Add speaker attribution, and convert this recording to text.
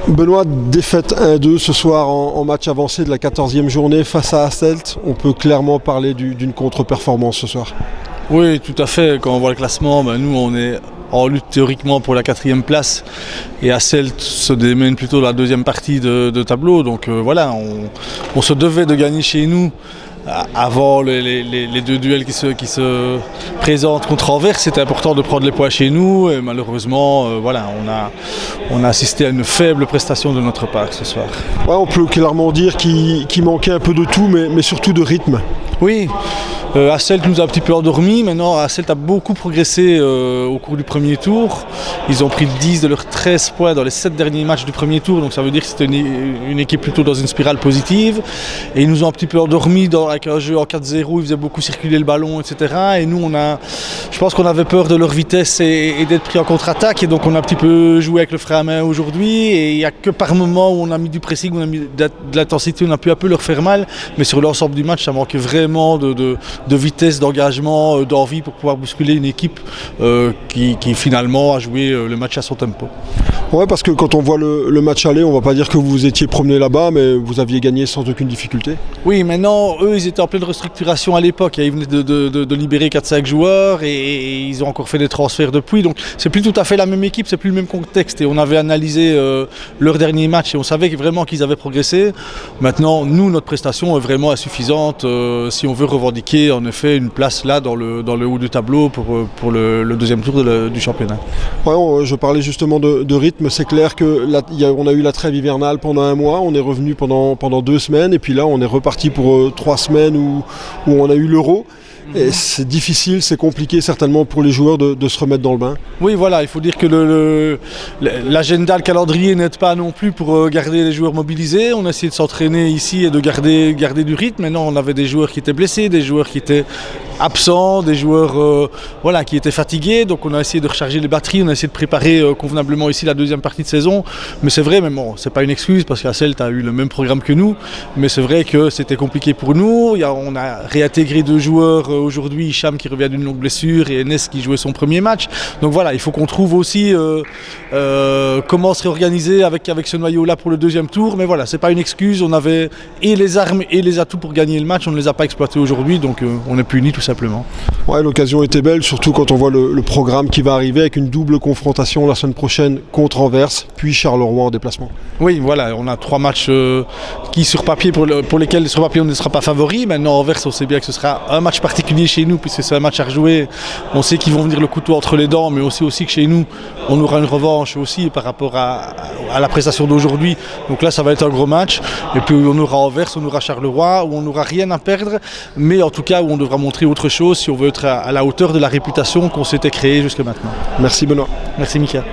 Speaker 1: Benoît, défaite 1-2 ce soir en match avancé de la 14e journée face à Hasselt. On peut clairement parler d'une contre-performance ce soir.
Speaker 2: Oui, tout à fait. Quand on voit le classement, nous on est en lutte théoriquement pour la 4e place et Hasselt se démène plutôt la 2e partie de tableau. Donc voilà, on se devait de gagner chez nous avant les deux duels qui se présentent contre Anvers. C'était important de prendre les points chez nous et malheureusement on a assisté à une faible prestation de notre part ce soir.
Speaker 1: Ouais, on peut clairement dire qu'il manquait un peu de tout mais surtout de rythme.
Speaker 2: Oui, Hasselt nous a un petit peu endormis. Maintenant, Hasselt a beaucoup progressé au cours du premier tour. Ils ont pris 10 de leurs 13 points dans les 7 derniers matchs du premier tour. Donc ça veut dire que c'était une équipe plutôt dans une spirale positive. Et ils nous ont un petit peu endormis avec un jeu en 4-0. Ils faisaient beaucoup circuler le ballon, etc. Et nous, je pense qu'on avait peur de leur vitesse et d'être pris en contre-attaque. Et donc on a un petit peu joué avec le frein à main aujourd'hui. Et il n'y a que par moment où on a mis du pressing, où on a mis de l'intensité, on a pu un peu leur faire mal. Mais sur l'ensemble du match, ça manquait vraiment de vitesse, d'engagement, d'envie pour pouvoir bousculer une équipe qui finalement a joué le match à son tempo.
Speaker 1: Ouais, parce que quand on voit le match aller, on ne va pas dire que vous étiez promené là-bas, mais vous aviez gagné sans aucune difficulté.
Speaker 2: Oui, maintenant, eux, ils étaient en pleine restructuration à l'époque. Ils venaient de libérer 4-5 joueurs et ils ont encore fait des transferts depuis. Donc, c'est plus tout à fait la même équipe, c'est plus le même contexte. Et on avait analysé leur dernier match et on savait vraiment qu'ils avaient progressé. Maintenant, nous, notre prestation est vraiment insuffisante si on veut revendiquer en effet une place là dans le haut du tableau pour le deuxième tour du championnat.
Speaker 1: Ouais, je parlais justement de rythme. C'est clair qu'on a eu la trêve hivernale pendant un mois, on est revenu pendant 2 semaines et puis là on est reparti pour 3 semaines où on a eu l'Euro. Et c'est difficile, c'est compliqué certainement pour les joueurs de se remettre dans le bain.
Speaker 2: Oui, voilà, il faut dire que l'agenda, le calendrier n'aide pas non plus pour garder les joueurs mobilisés. On a essayé de s'entraîner ici et de garder du rythme. Maintenant, on avait des joueurs qui étaient blessés, des joueurs qui étaient absents, des joueurs qui étaient fatigués. Donc on a essayé de recharger les batteries, on a essayé de préparer convenablement ici la deuxième partie de saison. Mais c'est vrai, mais bon, c'est pas une excuse parce qu'Hasselt a eu le même programme que nous. Mais c'est vrai que c'était compliqué pour nous. On a réintégré 2 joueurs aujourd'hui, Hicham qui revient d'une longue blessure et Enes qui jouait son premier match. Donc voilà, il faut qu'on trouve aussi comment se réorganiser avec ce noyau-là pour le deuxième tour. Mais voilà, c'est pas une excuse. On avait et les armes et les atouts pour gagner le match. On ne les a pas exploités aujourd'hui, donc on est punis tout simplement.
Speaker 1: Ouais, l'occasion était belle, surtout quand on voit le programme qui va arriver avec une double confrontation la semaine prochaine contre Anvers, puis Charleroi en déplacement.
Speaker 2: Oui, voilà, on a 3 matchs qui sur papier pour lesquels sur papier on ne sera pas favori. Maintenant Anvers, on sait bien que ce sera un match particulier chez nous puisque c'est un match à rejouer. On sait qu'ils vont venir le couteau entre les dents, mais aussi que chez nous, on aura une revanche aussi par rapport à la prestation d'aujourd'hui. Donc là, ça va être un gros match. Et puis on aura Anvers, on aura Charleroi, où on n'aura rien à perdre, mais en tout cas où on devra montrer autre chose si on veut être à la hauteur de la réputation qu'on s'était créée jusque maintenant.
Speaker 1: Merci Benoît.
Speaker 2: Merci Mika.